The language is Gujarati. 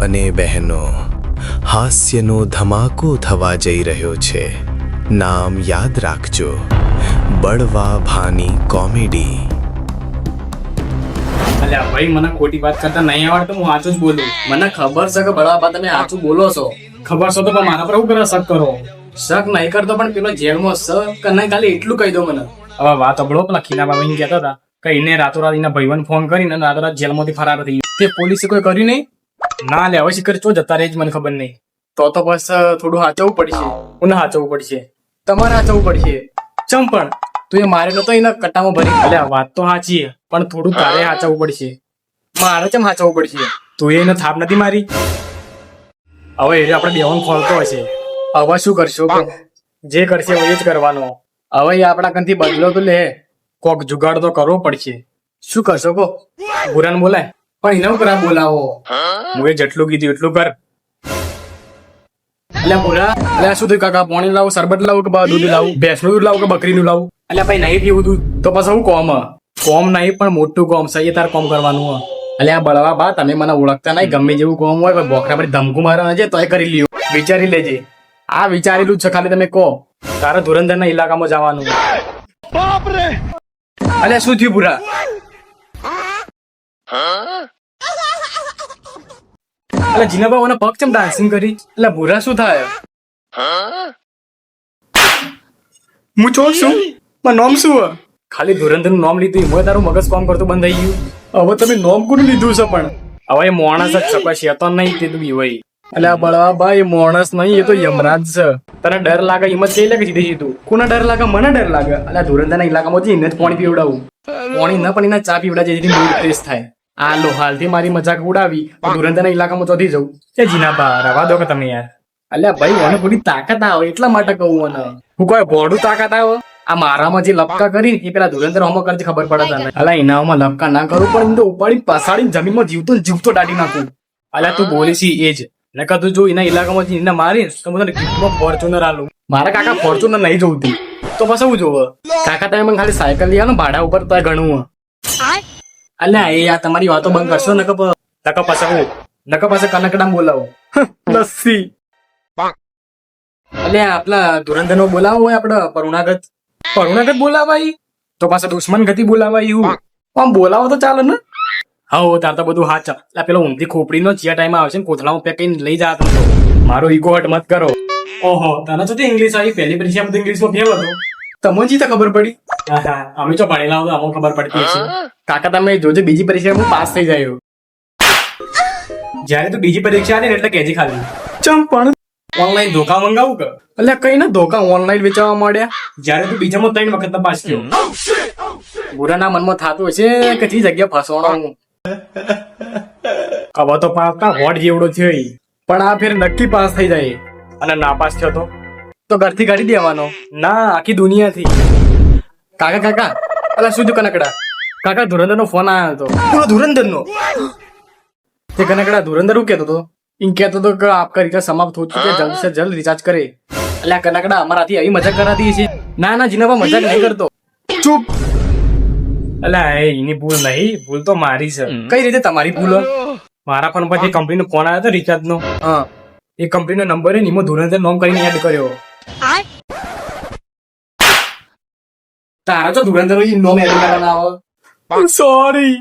અને બહેનો, હાસ્યનો ધમાકો થવા જઈ રહ્યો છે. નામ યાદ રાખજો, બળવા ભાની કોમેડી. અલ્યા ભાઈ, મને ખોટી વાત કરતા નહીં આવડતું, હું સાચું જ બોલું. મને ખબર છે કે બળવા તમે સાચું બોલો છો. ખબર છે તો પણ મારા પર શું કરે શક કરો? શક નહીં કરતો, પણ પેલો જેલમાં શક કે નહીં ખાલી એટલું કહી દો મને. હવે વાત અબળો, પેલા ખીના બાબા કહેતા હતા કે એને રાતોરાત એના ભાઈઓને ફોન કરીને રાતોરાત જેલમાંથી ફરાર થઈ ગયો. તે પોલીસે કોઈ કર્યું નહીં? ના લે, હવે શિખર ચો જતા રહે જ મને ખબર નહીં. તો બસ થોડું સાચવવું પડશે. કોને સાચવવું પડશે? તમારે સાચવવું પડશે. ચમ પણ તું એ મારે નતો એના કટ્ટામાં ભરી. અલ્યા વાત તો સાચી, પણ થોડું તારે સાચવવું પડશે. મારે ચમ સાચવવું પડશે? તું એને થાપ નથી મારી? હવે એ આપણે બેવાનું ખોલતો હશે. હવે શું કરશો? જે કરશે એ જ કરવાનો. હવે એ આપણા કંથી બદલો તો લે. કોક જુગાડ તો કરવો પડશે. શું કરશો કહો? બુરાન બોલાય, પણ એને કરા બોલાવો. હું એ જેટલું કીધું એટલું કર. અલ્યા બોલા, અલ્યા શું થયું કાકા? પાણી લાવું, શરબત લાવું કે દૂધ લાવું? ભેંસનું દૂધ લાવું કે બકરીનું લાવું? અલ્યા ભાઈ નહીં પીવું તું તો પછી હું કોમ નહીં, પણ મોટું કોમ છે, એ તાર કોમ કરવાનું. અલ્યા બળવા બા, તમે મને ઓળખતા નહીં. ગમે જેવું કોમ હોય પણ બોખરા પર ધમકું મારવા છે તોય કરી લ્યો. વિચારી લેજે. આ વિચારેલું જ છે, ખાલી તમે કહો. તારે ધુરંધરના ઇલાકામાં જવાનું. અલ્યા શું થયું પૂરા? એટલે જીનાબા મને પગ ચમ ડાન્સિંગ કરી? એટલે ભૂરા શું થાય? હું ચોર છું? મારું નામ શું? ખાલી ધુરંધરનું નામ લીધું હું તારું મગજ કામ કરતું બંધ થઈ ગયું. હવે તમે નામ કોનું લીધું છે? પણ હવે એ માણસ જ છે, કોઈ શેતાન નહીં. તે તું હોય. અલ્યા બળવા ભાઈ, માણસ નહીં, એ તો યમરાજ છે. તને ડર લાગે? હિંમત કઈ લાગે સીધી સીધું? કોને ડર લાગે? મને ડર લાગે. અલ્યા ધુરંધરના ઇલાકામાં એને જ પાણી પીવડાવું. પાણી ન પણ એના ચા પીવડા જેથી મૂડ ફ્રેશ થાય. આ લો, હાલથી મારી મજાક ઉડાવી, ધુરંધરના ઇલાકામાં ચોથી જવું. એ જીનાબા રવા દો કે તમે યાર. અલ્યા ભાઈ, મને થોડી તાકાત આવે એટલા માટે કહું. મને હું કોઈ ભોડું તાકાત આવે? આ મારામાં જે લપકા કરી એ પેલા ધુરંધર હોમો કરજે ખબર પડે તને. અલ્યા એનામાં લપકા ના કરું, પણ એમ તો ઉપાડી પસાડીને જમીનમાં જીવતો ને જીવતો દાટી નાખું. અલ્યા તું બોલી છી એ જ નકર તું જો એના ઇલાકામાં એને મારીશ તો મને ગિફ્ટમાં ફોર્ચ્યુનર આલું. મારા કાકા ફોર્ચ્યુનર નહીં જોવતી. તો પછી હું જોવે? કાકા તમે મને ખાલી સાયકલ લઈ આવો ને ભાડા ઉપર તો ઘણું. અલ્યા એ આ તમારી વાતો બંધ કરશો નકર પછી હું કનકડા બોલાવો. લસ્સી. અલ્યા આપલા ધુરંધર નો બોલાવો હોય આપડે પરુણાગત બોલાવાય તો પાછા દુશ્મન ગતિ બોલાવાય એવું? આમ બોલાવો તો ચાલે ને. હા તાર તો બધું હાચ. પેલો ઊંધી ખોપડી નો જ્યાં ટાઈમ આવશે ને કોથળામાં પેકીને લઈ જા. મારો ઈગો હટ મત કરો. ઓહો, તને તો ઇંગ્લિશ આવી? પહેલી પરીક્ષા બધું ઇંગ્લિશમાં ફેલ હતો. તમને જીતા ખબર પડી? અમે તો ભણેલા હતા, અમને ખબર પડતી હશે. કાકા તમે જોજો બીજી પરીક્ષામાં પાસ થઈ જાય. જયારે તું બીજી પરીક્ષા આવી ને એટલે કેજી ખાલી. ચમ પણ ઓનલાઈન ધોકા મંગાવું કે? એટલે કઈ ના ધોકા ઓનલાઈન વેચાવા માંડ્યા. જયારે તું બીજામાં 3 વખત પાસ થયો. બુરાના મનમાં થતું હશે કે જે જગ્યા ફસવાનો. હવે તો પાકા હોટ જેવડો થયો ઈ. પણ આ ફેર નક્કી પાસ થઈ જાય. અને ના પાસ થયો તો ઘરથી કાઢી દેવાનો. ના, આખી દુનિયાથી. કાકા અલા શું થયું કનકડા? કાકા ધુરંધર નો ફોન આવ્યો હતો. ધુરંધર નો? તે કનકડા ધુરંધર શું કેતો હતો? એમ કેતો હતો કે આપકા રિચાર્જ સમાપ્ત हो चुके, जल्द से जल्द रिचार्ज करे. અલ્યા કનકડા અમારાથી આવી મજાક કરાતી છે? ના જીનાબા મજાક નહીં કરતો. ચૂપ. અલ્યા એની ભૂલ નહીં, ભૂલ તો મારી છે. કઈ રીતે તમારી ભૂલ? મારા ફોન પરથી કંપનીનો ફોન આવ્યો હતો રિચાર્જ નો. હા, એ કંપનીનો નંબર એ નિમો ધુરંધર નામ કરીને એડ કર્યો. તારા તો ધુરંધર નોમ એડ કરવાના આવે. સોરી.